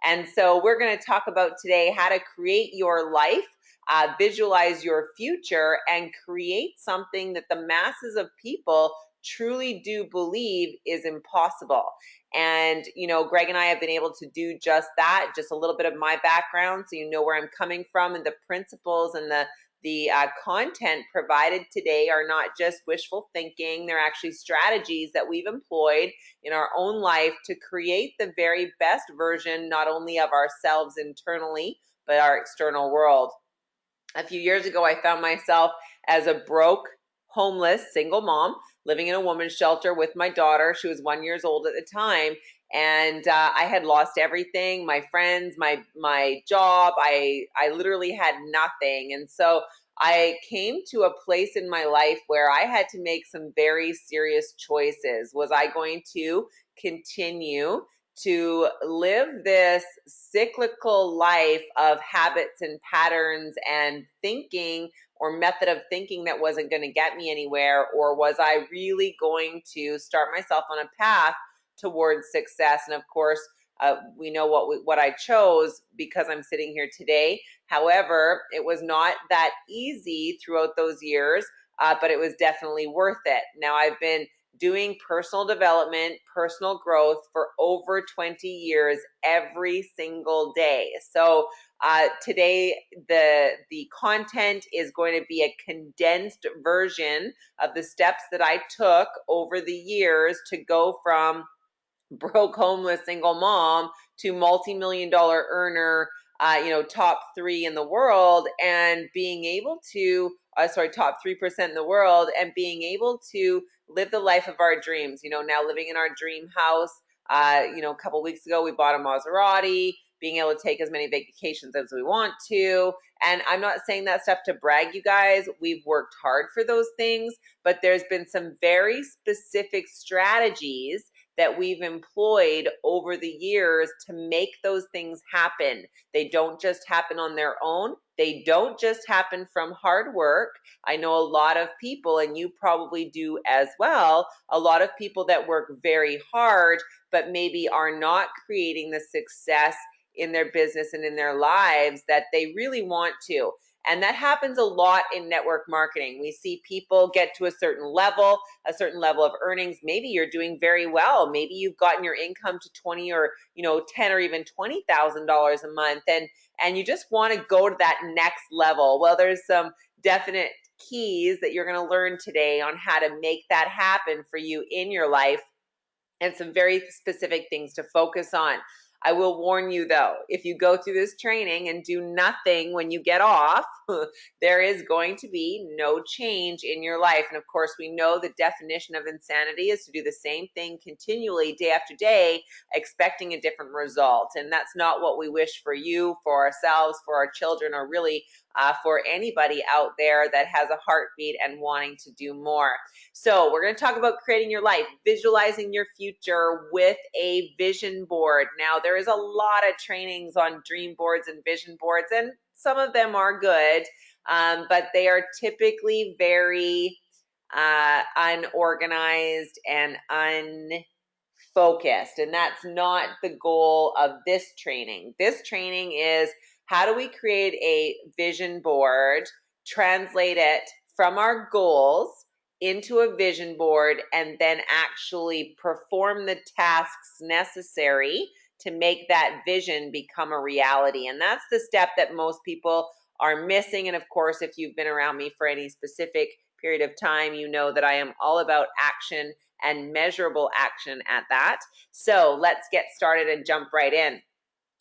And so we're going to talk about today how to create your life, visualize your future, and create something that the masses of people truly do believe is impossible. And, Greg and I have been able to do just that, just a little bit of my background so you know where I'm coming from, and the principles and the content provided today are not just wishful thinking. They're actually strategies that we've employed in our own life to create the very best version, not only of ourselves internally, but our external world. A few years ago, I found myself as a broke, homeless, single mom living in a woman's shelter with my daughter. She was 1 year old at the time. And I had lost everything, my friends, my job. I literally had nothing. And so I came to a place in my life where I had to make some very serious choices. Was I going to continue to live this cyclical life of habits and patterns and thinking or method of thinking that wasn't going to get me anywhere? Or was I really going to start myself on a path towards success? And of course, we know what I chose because I'm sitting here today. However, it was not that easy throughout those years, but it was definitely worth it. Now, I've been doing personal development, personal growth for over 20 years every single day. So today, the content is going to be a condensed version of the steps that I took over the years to go from broke, homeless, single mom to multi-million-dollar earner, top 3 in the world, and being able to, top 3% in the world, and being able to live the life of our dreams. Now living in our dream house. A couple weeks ago, we bought a Maserati, being able to take as many vacations as we want to. And I'm not saying that stuff to brag, you guys. We've worked hard for those things, but there's been some very specific strategies that we've employed over the years to make those things happen. They don't just happen on their own. They don't just happen from hard work. I know a lot of people, and you probably do as well, a lot of people that work very hard, but maybe are not creating the success in their business and in their lives that they really want to. And that happens a lot in network marketing. We see people get to a certain level of earnings. Maybe you're doing very well. Maybe you've gotten your income to 20 or, 10 or even $20,000 a month, and you just want to go to that next level. Well, there's some definite keys that you're going to learn today on how to make that happen for you in your life, and some very specific things to focus on. I will warn you though, if you go through this training and do nothing when you get off, there is going to be no change in your life. And of course, we know the definition of insanity is to do the same thing continually day after day, expecting a different result. And that's not what we wish for you, for ourselves, for our children, or really for anybody out there that has a heartbeat and wanting to do more. So we're going to talk about creating your life, visualizing your future with a vision board. Now, there is a lot of trainings on dream boards and vision boards, and some of them are good, but they are typically very unorganized and unfocused. And that's not the goal of this training. This training is how do we create a vision board, translate it from our goals into a vision board, and then actually perform the tasks necessary to make that vision become a reality. And that's the step that most people are missing. And of course, if you've been around me for any specific period of time, you know that I am all about action and measurable action at that. So let's get started and jump right in.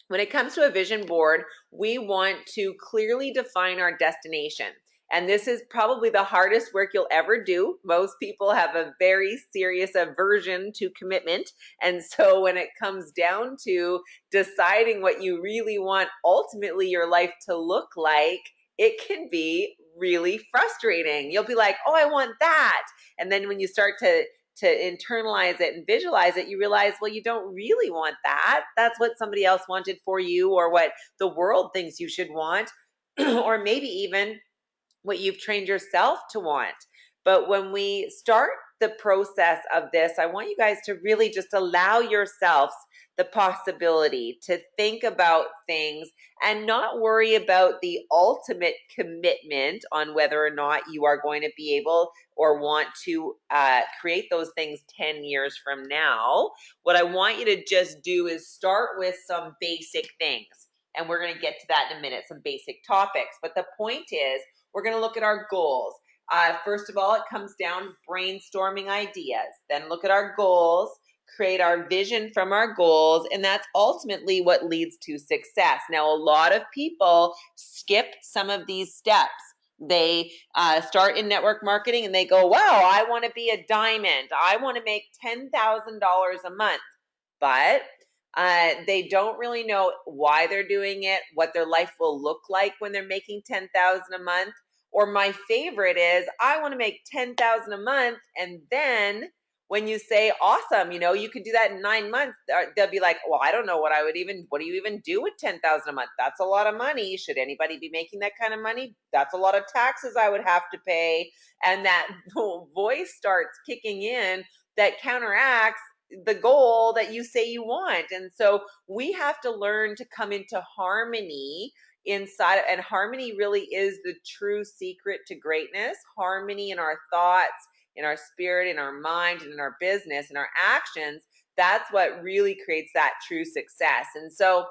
When it comes to a vision board, we want to clearly define our destination. And this is probably the hardest work you'll ever do. Most people have a very serious aversion to commitment. And so when it comes down to deciding what you really want ultimately your life to look like, it can be really frustrating. You'll be like, oh, I want that. And then when you start to internalize it and visualize it, you realize, well, you don't really want that. That's what somebody else wanted for you, or what the world thinks you should want, or maybe even what you've trained yourself to want. But when we start the process of this, I want you guys to really just allow yourselves the possibility to think about things and not worry about the ultimate commitment on whether or not you are going to be able or want to create those things 10 years from now. What I want you to just do is start with some basic things. And we're going to get to that in a minute, some basic topics. But the point is, we're going to look at our goals. First of all, it comes down to brainstorming ideas. Then look at our goals, create our vision from our goals, and that's ultimately what leads to success. Now, a lot of people skip some of these steps. They start in network marketing and they go, wow, I want to be a diamond. I want to make $10,000 a month. But they don't really know why they're doing it, what their life will look like when they're making $10,000 a month. Or my favorite is, I want to make $10,000 a month, and then when you say, awesome, you could do that in 9 months, they'll be like, well, I don't know what do you even do with 10,000 a month? That's a lot of money. Should anybody be making that kind of money? That's a lot of taxes I would have to pay. And that voice starts kicking in that counteracts the goal that you say you want. And so we have to learn to come into harmony inside, and harmony really is the true secret to greatness. Harmony in our thoughts, in our spirit, in our mind, and in our business, in our actions. That's what really creates that true success. And so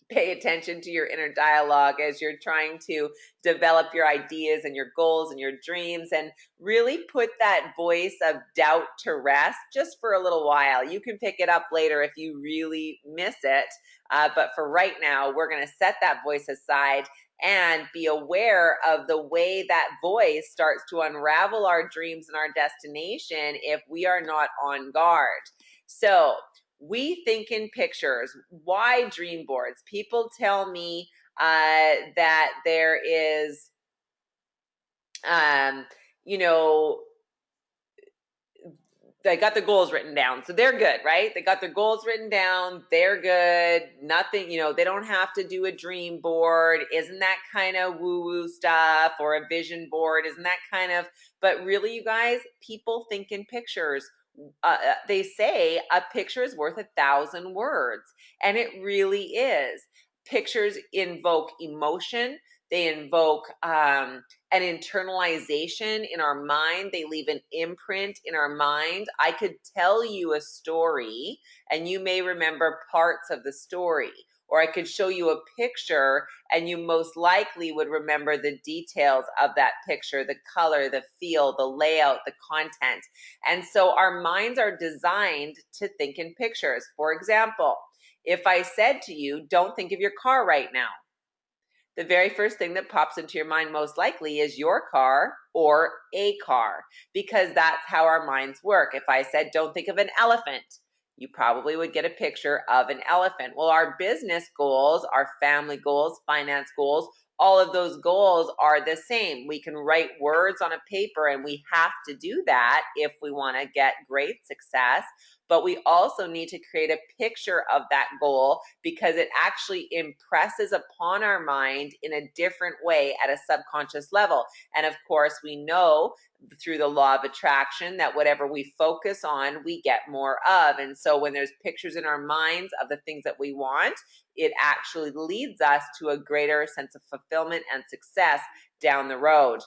pay attention to your inner dialogue as you're trying to develop your ideas and your goals and your dreams, and really put that voice of doubt to rest just for a little while. You can pick it up later if you really miss it. But for right now, we're going to set that voice aside and be aware of the way that voice starts to unravel our dreams and our destination if we are not on guard. So we think in pictures. Why dream boards? People tell me that there is, they got their goals written down. So they're good, right? They got their goals written down. They're good. Nothing, they don't have to do a dream board. Isn't that kind of woo-woo stuff? Or a vision board? Isn't that kind of, but really, you guys, people think in pictures. They say a picture is worth 1,000 words, and it really is. Pictures invoke emotion. They invoke an internalization in our mind. They leave an imprint in our mind. I could tell you a story, and you may remember parts of the story. Or I could show you a picture and you most likely would remember the details of that picture, the color, the feel, the layout, the content. And so our minds are designed to think in pictures. For example, if I said to you, don't think of your car right now, the very first thing that pops into your mind most likely is your car or a car, because that's how our minds work. If I said, don't think of an elephant, you probably would get a picture of an elephant. Well, our business goals, our family goals, finance goals, all of those goals are the same. We can write words on a paper, and we have to do that if we want to get great success. But we also need to create a picture of that goal, because it actually impresses upon our mind in a different way at a subconscious level. And of course, we know through the law of attraction that whatever we focus on, we get more of. And so when there's pictures in our minds of the things that we want, it actually leads us to a greater sense of fulfillment and success down the road.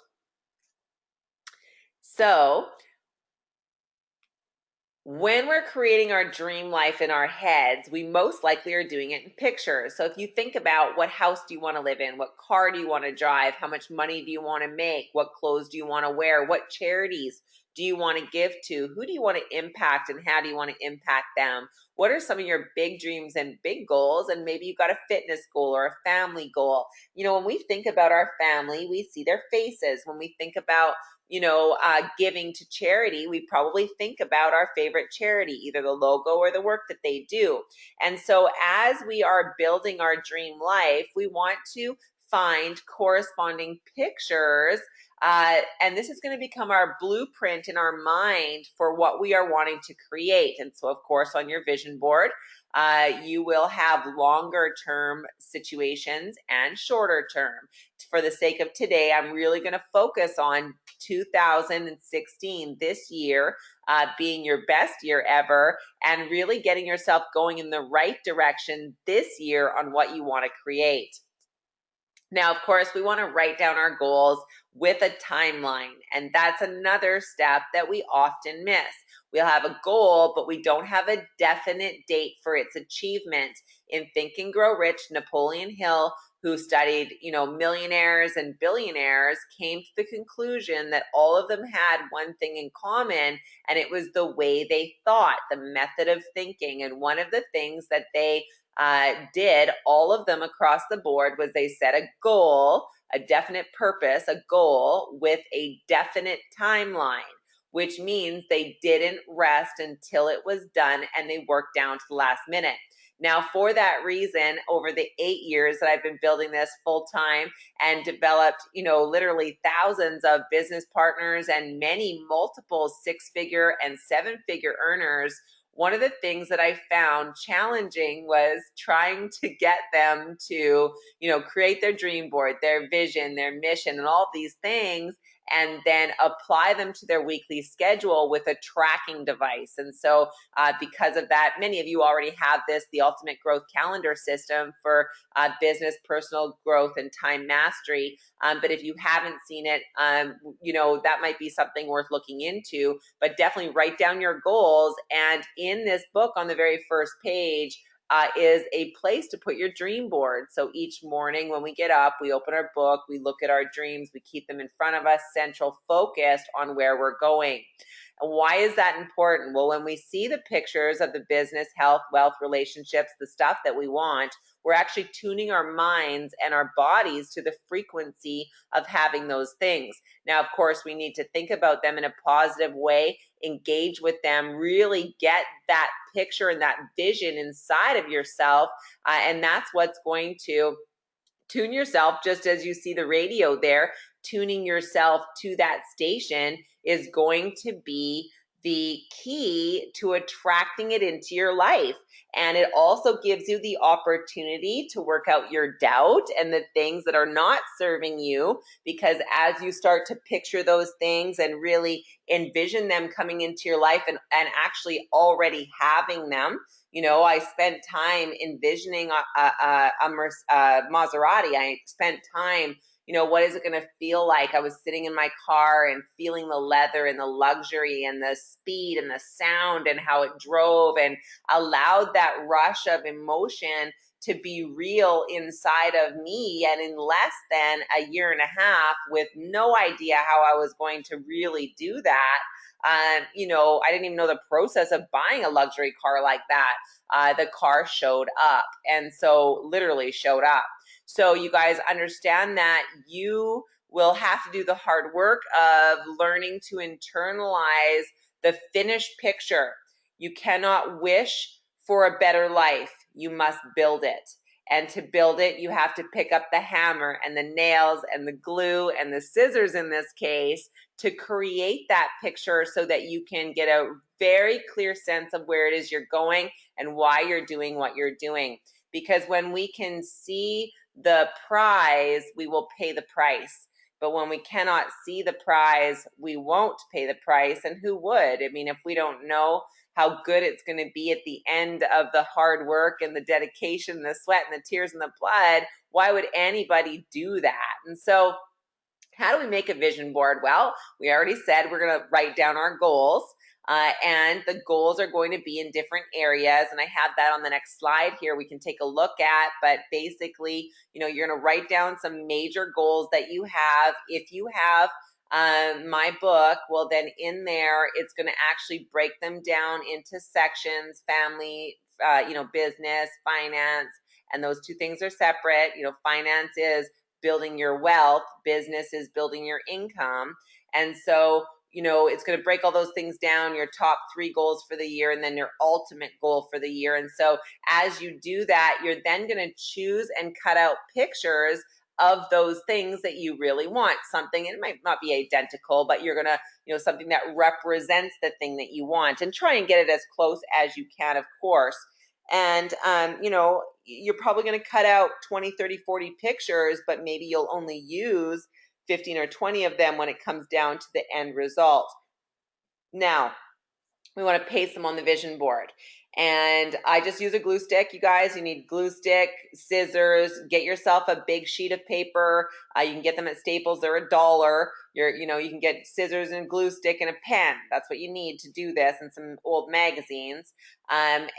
So when we're creating our dream life in our heads, we most likely are doing it in pictures. So if you think about, what house do you want to live in? What car do you want to drive? How much money do you want to make? What clothes do you want to wear? What charities do you want to give to? Who do you want to impact, and how do you want to impact them? What are some of your big dreams and big goals? And maybe you've got a fitness goal or a family goal. When we think about our family, we see their faces. When we think about giving to charity, we probably think about our favorite charity, either the logo or the work that they do. And so as we are building our dream life, we want to find corresponding pictures. And this is going to become our blueprint in our mind for what we are wanting to create. And so, of course, on your vision board, You will have longer term situations and shorter term. For the sake of today, I'm really going to focus on 2016, this year, being your best year ever, and really getting yourself going in the right direction this year on what you want to create. Now, of course, we want to write down our goals with a timeline, and that's another step that we often miss. We'll have a goal, but we don't have a definite date for its achievement. In Think and Grow Rich, Napoleon Hill, who studied, millionaires and billionaires, came to the conclusion that all of them had one thing in common, and it was the way they thought, the method of thinking. And one of the things that they did, all of them across the board, was they set a goal, a definite purpose, a goal with a definite timeline, which means they didn't rest until it was done and they worked down to the last minute. Now, for that reason, over the 8 years that I've been building this full time and developed, literally thousands of business partners and many multiple 6-figure and 7-figure earners, one of the things that I found challenging was trying to get them to, create their dream board, their vision, their mission, and all these things, and then apply them to their weekly schedule with a tracking device. And so because of that, many of you already have this, the Ultimate Growth Calendar system for business, personal growth, and time mastery. But if you haven't seen it, that might be something worth looking into. But definitely write down your goals. And in this book, on the very first page, is a place to put your dream board. So each morning when we get up, we open our book, we look at our dreams, we keep them in front of us, central focused on where we're going. And why is that important? Well, when we see the pictures of the business, health, wealth, relationships, the stuff that we want, we're actually tuning our minds and our bodies to the frequency of having those things. Now, of course, we need to think about them in a positive way, engage with them, really get that picture and that vision inside of yourself. And that's what's going to tune yourself, just as you see the radio there, tuning yourself to that station is going to be the key to attracting it into your life. And it also gives you the opportunity to work out your doubt and the things that are not serving you, because as you start to picture those things and really envision them coming into your life and actually already having them. I spent time envisioning a Maserati. I spent time, what is it going to feel like? I was sitting in my car and feeling the leather and the luxury and the speed and the sound and how it drove, and allowed that rush of emotion to be real inside of me. And in less than a year and a half, with no idea how I was going to really do that, I didn't even know the process of buying a luxury car like that. The car showed up, and so literally showed up. So you guys understand that you will have to do the hard work of learning to internalize the finished picture. You cannot wish for a better life. You must build it. And to build it, you have to pick up the hammer and the nails and the glue and the scissors in this case to create that picture, so that you can get a very clear sense of where it is you're going and why you're doing what you're doing. Because when we can see the prize, we will pay the price. But when we cannot see the prize, we won't pay the price. And who would? I mean, if we don't know how good it's going to be at the end of the hard work and the dedication, the sweat and the tears and the blood, why would anybody do that? And so how do we make a vision board? Well, we already said we're going to write down our goals, and the goals are going to be in different areas. And I have that on the next slide here we can take a look at. But basically, you're going to write down some major goals that you have. If you have my book, well, then in there, it's going to actually break them down into sections: family, business, finance, and those two things are separate. Finance is building your wealth, business is building your income. And so, it's going to break all those things down, your top 3 goals for the year, and then your ultimate goal for the year. And so as you do that, you're then going to choose and cut out pictures of those things that you really want. Something, it might not be identical, but you're going to, something that represents the thing that you want, and try and get it as close as you can, of course. And, you're probably going to cut out 20, 30, 40 pictures, but maybe you'll only use 15 or 20 of them when it comes down to the end result. Now, we want to paste them on the vision board. And I just use a glue stick, you guys. You need glue stick, scissors, get yourself a big sheet of paper. You can get them at Staples, they're $1. You can get scissors and glue stick and a pen. That's what you need to do this, and some old magazines. And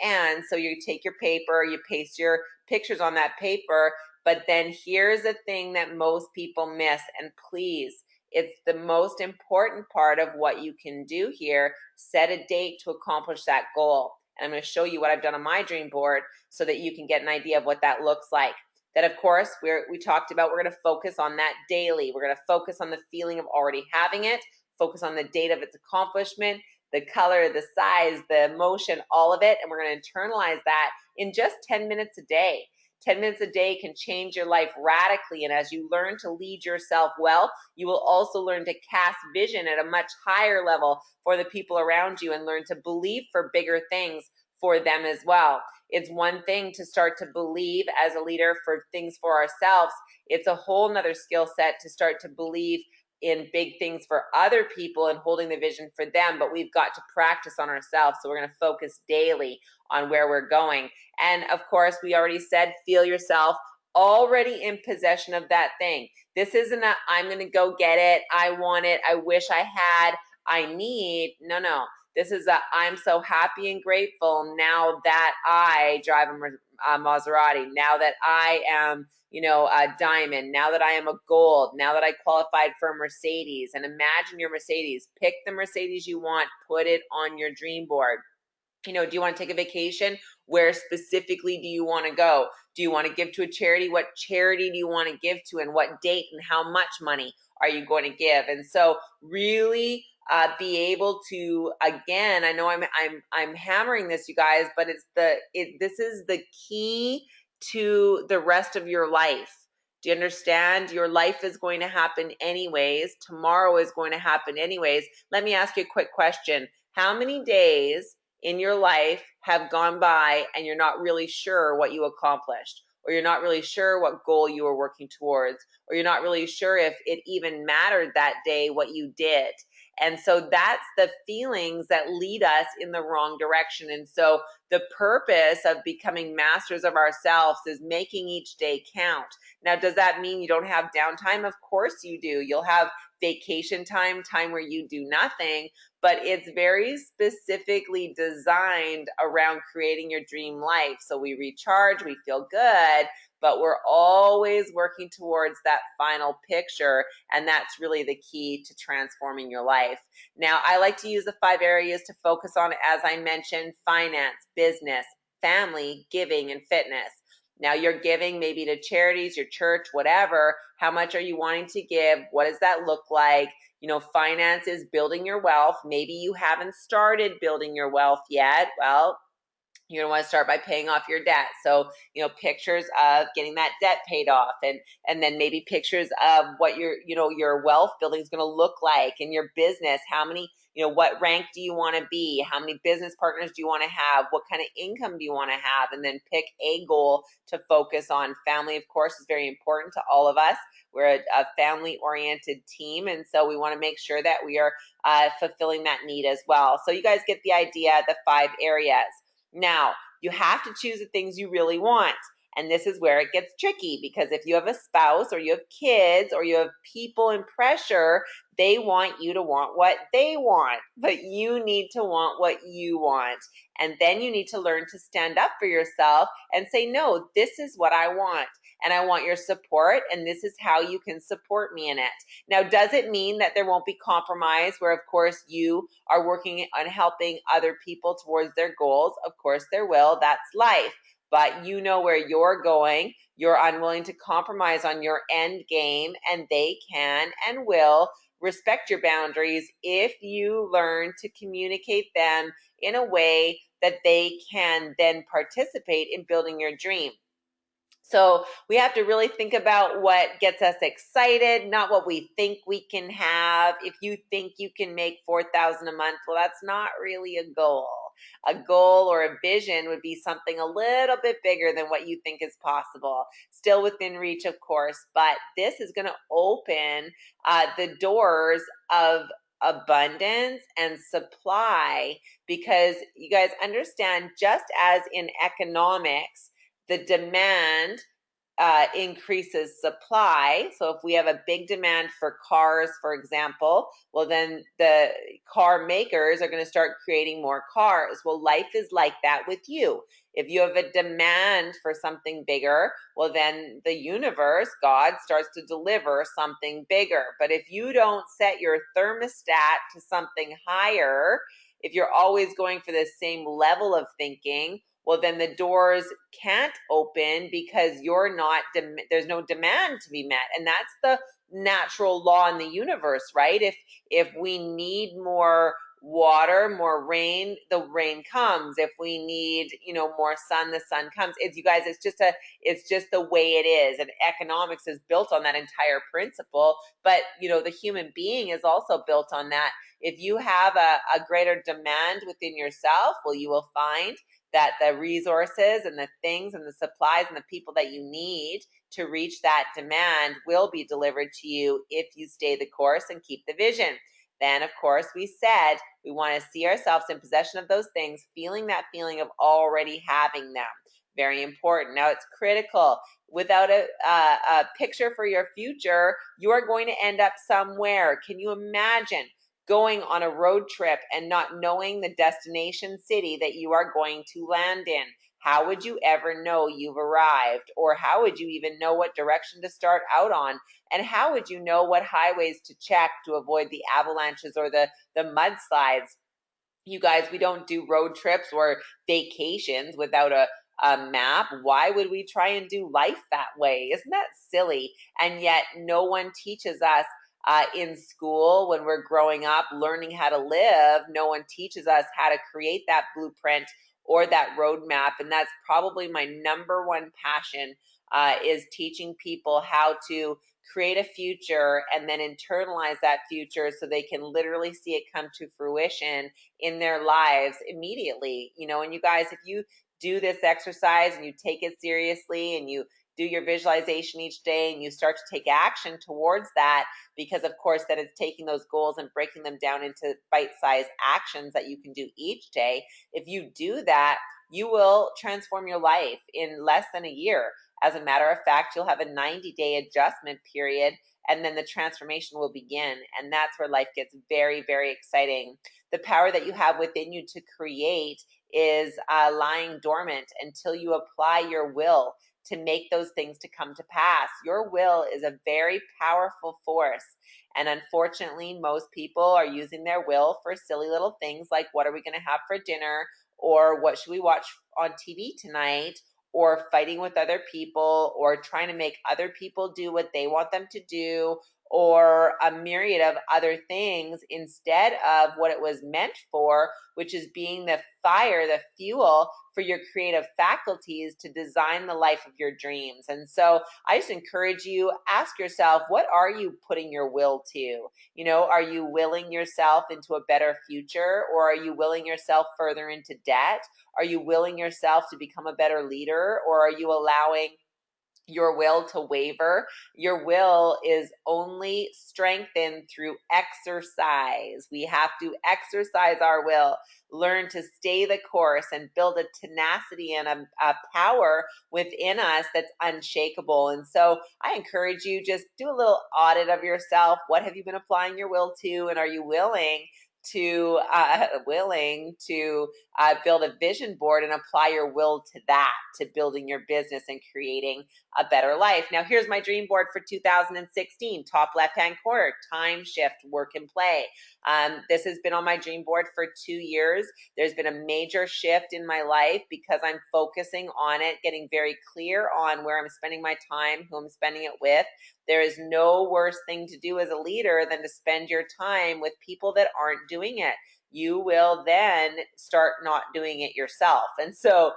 so you take your paper, you paste your pictures on that paper, but then here's the thing that most people miss, and please, it's the most important part of what you can do here. Set a date to accomplish that goal. And I'm going to show you what I've done on my dream board so that you can get an idea of what that looks like. That, of course, we talked about, we're going to focus on that daily. We're going to focus on the feeling of already having it, focus on the date of its accomplishment, the color, the size, the emotion, all of it. And we're going to internalize that in just 10 minutes a day. 10 minutes a day can change your life radically. And as you learn to lead yourself well, you will also learn to cast vision at a much higher level for the people around you and learn to believe for bigger things for them as well. It's one thing to start to believe as a leader for things for ourselves. It's a whole nother skill set to start to believe in big things for other people and holding the vision for them, but we've got to practice on ourselves. So we're going to focus daily on where we're going. And of course, we already said, feel yourself already in possession of that thing. This isn't a, I'm going to go get it, I want it, I wish I had, I need. No. This is a, I'm so happy and grateful now that I drive a Maserati, now that I am, a diamond, now that I am a gold, now that I qualified for a Mercedes. And imagine your Mercedes. Pick the Mercedes you want, put it on your dream board. Do you want to take a vacation? Where specifically do you want to go? Do you want to give to a charity? What charity do you want to give to, and what date and how much money are you going to give? And so really be able to, again, I know I'm hammering this, you guys, but this is the key to the rest of your life. Do you understand? Your life is going to happen anyways. Tomorrow is going to happen anyways. Let me ask you a quick question. How many days in your life have gone by and you're not really sure what you accomplished, or you're not really sure what goal you were working towards, or you're not really sure if it even mattered that day what you did? And so that's the feelings that lead us in the wrong direction. And so the purpose of becoming masters of ourselves is making each day count. Now, does that mean you don't have downtime? Of course you do. You'll have vacation time where you do nothing, but it's very specifically designed around creating your dream life. So we recharge, we feel good, but we're always working towards that final picture, and that's really the key to transforming your life. Now, I like to use the 5 areas to focus on, as I mentioned: finance, business, family, giving, and fitness. Now, you're giving maybe to charities, your church, whatever. How much are you wanting to give? What does that look like? Finance is building your wealth. Maybe you haven't started building your wealth yet. Well, you're going to want to start by paying off your debt. So, pictures of getting that debt paid off, and then maybe pictures of what your wealth building is going to look like in your business. How many, what rank do you want to be? How many business partners do you want to have? What kind of income do you want to have? And then pick a goal to focus on. Family, of course, is very important to all of us. We're a family-oriented team, and so we want to make sure that we are fulfilling that need as well. So you guys get the idea, the 5 areas. Now, you have to choose the things you really want. And this is where it gets tricky, because if you have a spouse, or you have kids, or you have people in pressure, they want you to want what they want, but you need to want what you want. And then you need to learn to stand up for yourself and say, no, this is what I want, and I want your support, and this is how you can support me in it. Now, does it mean that there won't be compromise where, of course, you are working on helping other people towards their goals? Of course there will. That's life. But you know where you're going. You're unwilling to compromise on your end game, and they can and will respect your boundaries if you learn to communicate them in a way that they can then participate in building your dream. So we have to really think about what gets us excited, not what we think we can have. If you think you can make $4,000 a month, well, that's not really a goal. A goal or a vision would be something a little bit bigger than what you think is possible, still within reach, of course, but this is going to open the doors of abundance and supply, because you guys understand, just as in economics, the demand increases supply. So if we have a big demand for cars, for example, well, then the car makers are going to start creating more cars. Well, life is like that with you. If you have a demand for something bigger, well, then the universe, God, starts to deliver something bigger. But if you don't set your thermostat to something higher, if you're always going for the same level of thinking, well, then the doors can't open because there's no demand to be met. And that's the natural law in the universe, right? If we need more water, more rain, the rain comes. If we need, more sun, the sun comes. You guys, it's just the way it is. And economics is built on that entire principle. But, the human being is also built on that. If you have a greater demand within yourself, well, you will find that the resources and the things and the supplies and the people that you need to reach that demand will be delivered to you if you stay the course and keep the vision. Then, of course, we said we want to see ourselves in possession of those things, feeling that feeling of already having them. Very important. Now, it's critical. Without a picture for your future, you are going to end up somewhere. Can you imagine going on a road trip and not knowing the destination city that you are going to land in? How would you ever know you've arrived? Or how would you even know what direction to start out on? And how would you know what highways to check to avoid the avalanches or the mudslides? You guys, we don't do road trips or vacations without a map. Why would we try and do life that way? Isn't that silly? And yet no one teaches us in school when we're growing up, learning how to live. No one teaches us how to create that blueprint or that roadmap. And that's probably my number one passion, is teaching people how to create a future and then internalize that future so they can literally see it come to fruition in their lives immediately. And you guys, if you do this exercise and you take it seriously and you do your visualization each day and you start to take action towards that, because of course that is taking those goals and breaking them down into bite-sized actions that you can do each day. If you do that, you will transform your life in less than a year. As a matter of fact, you'll have a 90-day adjustment period, and then the transformation will begin. And that's where life gets very, very exciting. The power that you have within you to create is lying dormant until you apply your will to make those things to come to pass. Your will is a very powerful force. And unfortunately, most people are using their will for silly little things like, what are we going to have for dinner? Or what should we watch on TV tonight? Or fighting with other people, or trying to make other people do what they want them to do, or a myriad of other things instead of what it was meant for, which is being the fire, the fuel for your creative faculties to design the life of your dreams. And so I just encourage you, ask yourself, what are you putting your will to? Are you willing yourself into a better future, or are you willing yourself further into debt? Are you willing yourself to become a better leader, or are you allowing your will to waver? Your will is only strengthened through exercise. We have to exercise our will, learn to stay the course, and build a tenacity and a power within us that's unshakable. And so I encourage you, just do a little audit of yourself. What have you been applying your will to? And are you willing to build a vision board and apply your will to that, to building your business and creating a better life? Now, here's my dream board for 2016, top left-hand corner, time shift, work and play. This has been on my dream board for 2 years. There's been a major shift in my life because I'm focusing on it, getting very clear on where I'm spending my time, who I'm spending it with. There is no worse thing to do as a leader than to spend your time with people that aren't doing it. you will then start not doing it yourself. And so,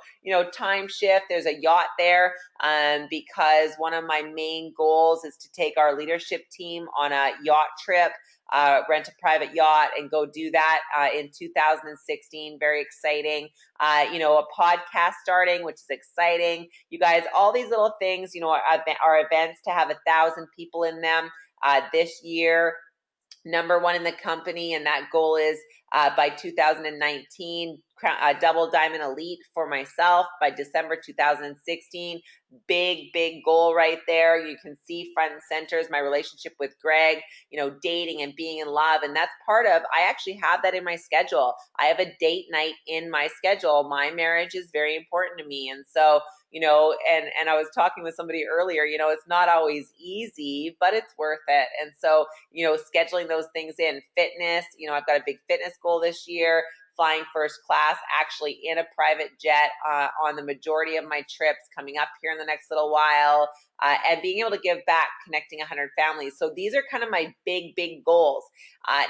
time shift, there's a yacht there, because one of my main goals is to take our leadership team on a yacht trip, rent a private yacht and go do that in 2016. Very exciting. A podcast starting, which is exciting. You guys, all these little things, are events to have 1,000 people in them this year. Number one in the company, and that goal is by 2019, double diamond elite for myself by December 2016. Big goal right there. You can see front and center is my relationship with Greg, dating and being in love. And that's part of, I actually have that in my schedule. I have a date night in my schedule. My marriage is very important to me. And so, and I was talking with somebody earlier, it's not always easy, but it's worth it. And so, scheduling those things in. Fitness, I've got a big fitness goal this year, flying first class, actually in a private jet on the majority of my trips coming up here in the next little while, and being able to give back, connecting 100 families. So these are kind of my big goals.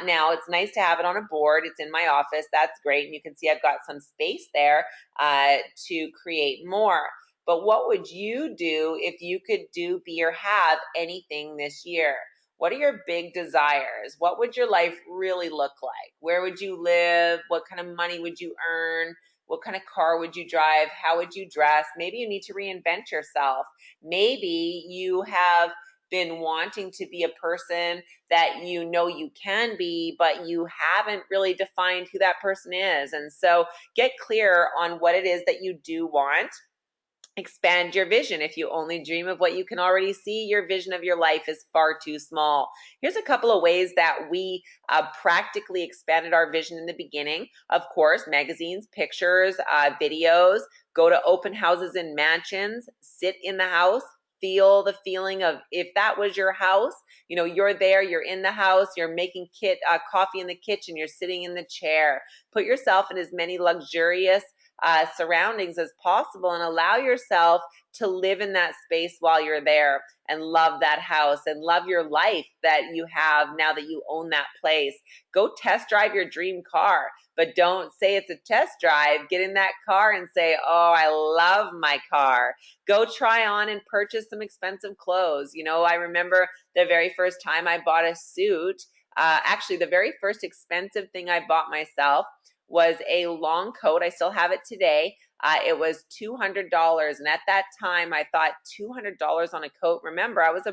Now, it's nice to have it on a board. It's in my office. That's great. And you can see I've got some space there to create more. But what would you do if you could do, be, or have anything this year? What are your big desires? What would your life really look like? Where would you live? What kind of money would you earn? What kind of car would you drive? How would you dress? Maybe you need to reinvent yourself. Maybe you have been wanting to be a person that you can be, but you haven't really defined who that person is. And so get clear on what it is that you do want. Expand your vision. If you only dream of what you can already see, your vision of your life is far too small. Here's a couple of ways that we practically expanded our vision in the beginning. Of course, magazines, pictures, videos, go to open houses and mansions, sit in the house, feel the feeling of if that was your house, you're there, you're in the house, you're making coffee in the kitchen, you're sitting in the chair. Put yourself in as many luxurious surroundings as possible and allow yourself to live in that space while you're there and love that house and love your life that you have now that you own that place. Go test drive your dream car, but don't say it's a test drive. Get in that car and say, oh, I love my car. Go try on and purchase some expensive clothes. I remember the very first time I bought a suit, actually the very first expensive thing I bought myself was a long coat. I still have it today. It was $200. And at that time, I thought $200 on a coat. Remember, I was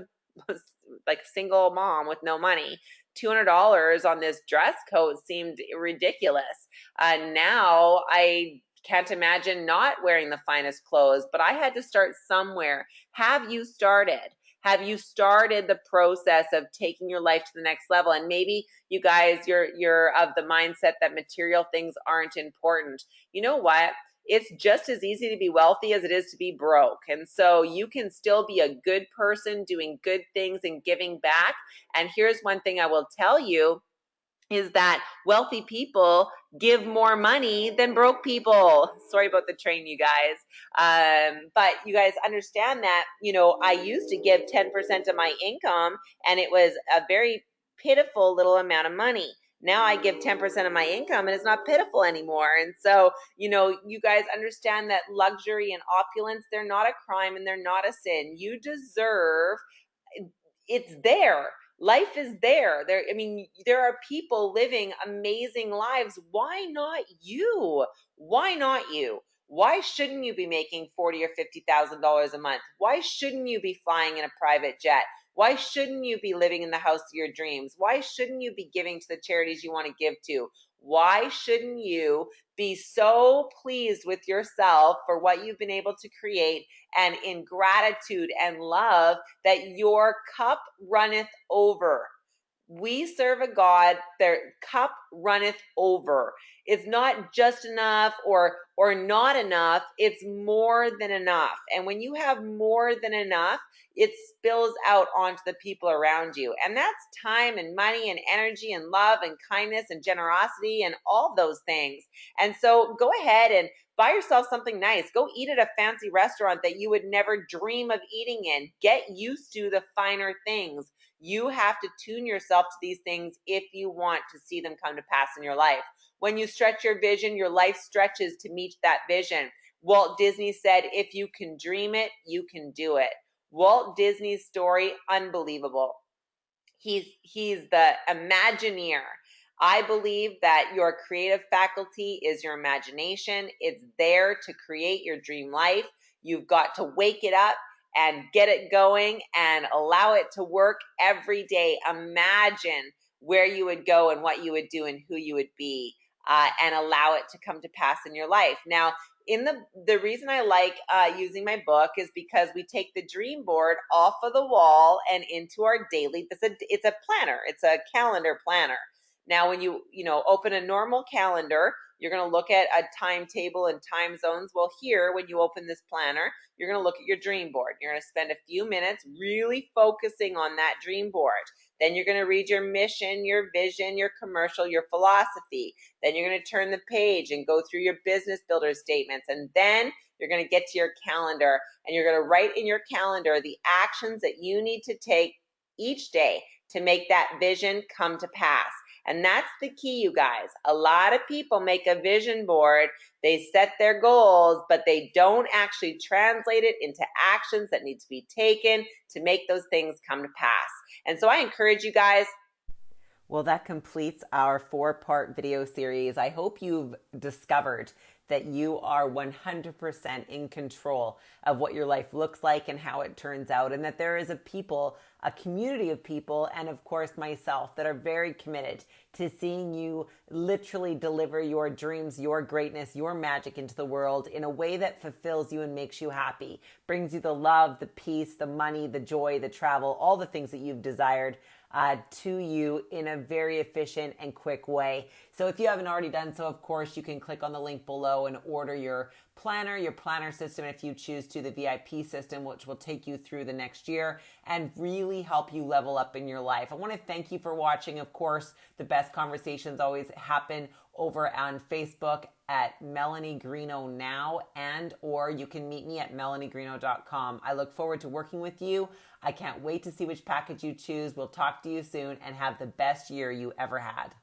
like single mom with no money. $200 on this dress coat seemed ridiculous. Now I can't imagine not wearing the finest clothes, but I had to start somewhere. Have you started? Have you started the process of taking your life to the next level? And maybe you guys, you're of the mindset that material things aren't important. You know what? It's just as easy to be wealthy as it is to be broke. And so you can still be a good person doing good things and giving back. And here's one thing I will tell you is that wealthy people give more money than broke people. Sorry about the train, you guys. But you guys understand that, I used to give 10% of my income and it was a very pitiful little amount of money. Now I give 10% of my income and it's not pitiful anymore. And so, you guys understand that luxury and opulence, they're not a crime and they're not a sin. You deserve, it's there. Life is there. There are people living amazing lives. Why not you? Why not you? Why shouldn't you be making $40,000 or $50,000 a month? Why shouldn't you be flying in a private jet? Why shouldn't you be living in the house of your dreams? Why shouldn't you be giving to the charities you want to give to? Why shouldn't you be so pleased with yourself for what you've been able to create and in gratitude and love that your cup runneth over? We serve a God, their cup runneth over. It's not just enough or not enough, it's more than enough. And when you have more than enough, it spills out onto the people around you. And that's time and money and energy and love and kindness and generosity and all those things. And so go ahead and buy yourself something nice. Go eat at a fancy restaurant that you would never dream of eating in. Get used to the finer things. You have to tune yourself to these things if you want to see them come to pass in your life. When you stretch your vision, your life stretches to meet that vision. Walt Disney said, if you can dream it, you can do it. Walt Disney's story, unbelievable. He's the Imagineer. I believe that your creative faculty is your imagination. It's there to create your dream life. You've got to wake it up and get it going and allow it to work every day. Imagine where you would go and what you would do and who you would be, and allow it to come to pass in your life. Now, in the reason I like using my book is because we take the dream board off of the wall and into our daily. It's a planner. It's a calendar planner. Now, when you open a normal calendar, you're going to look at a timetable and time zones. Well, here, when you open this planner, you're going to look at your dream board. You're going to spend a few minutes really focusing on that dream board. Then you're going to read your mission, your vision, your commercial, your philosophy. Then you're going to turn the page and go through your business builder statements. And then you're going to get to your calendar and you're going to write in your calendar the actions that you need to take each day to make that vision come to pass. And that's the key, you guys. A lot of people make a vision board, they set their goals, but they don't actually translate it into actions that need to be taken to make those things come to pass. And so I encourage you guys. Well, that completes our 4-part video series. I hope you've discovered that you are 100% in control of what your life looks like and how it turns out, and that there is a community of people, and of course myself, that are very committed to seeing you literally deliver your dreams, your greatness, your magic into the world in a way that fulfills you and makes you happy, brings you the love, the peace, the money, the joy, the travel, all the things that you've desired to you in a very efficient and quick way. So if you haven't already done so, of course, you can click on the link below and order your planner system, if you choose to, the VIP system, which will take you through the next year and really help you level up in your life. I want to thank you for watching. Of course, the best conversations always happen over on Facebook at Melanie Greeno Now, or you can meet me at melaniegreeno.com. I look forward to working with you. I can't wait to see which package you choose. We'll talk to you soon, and have the best year you ever had.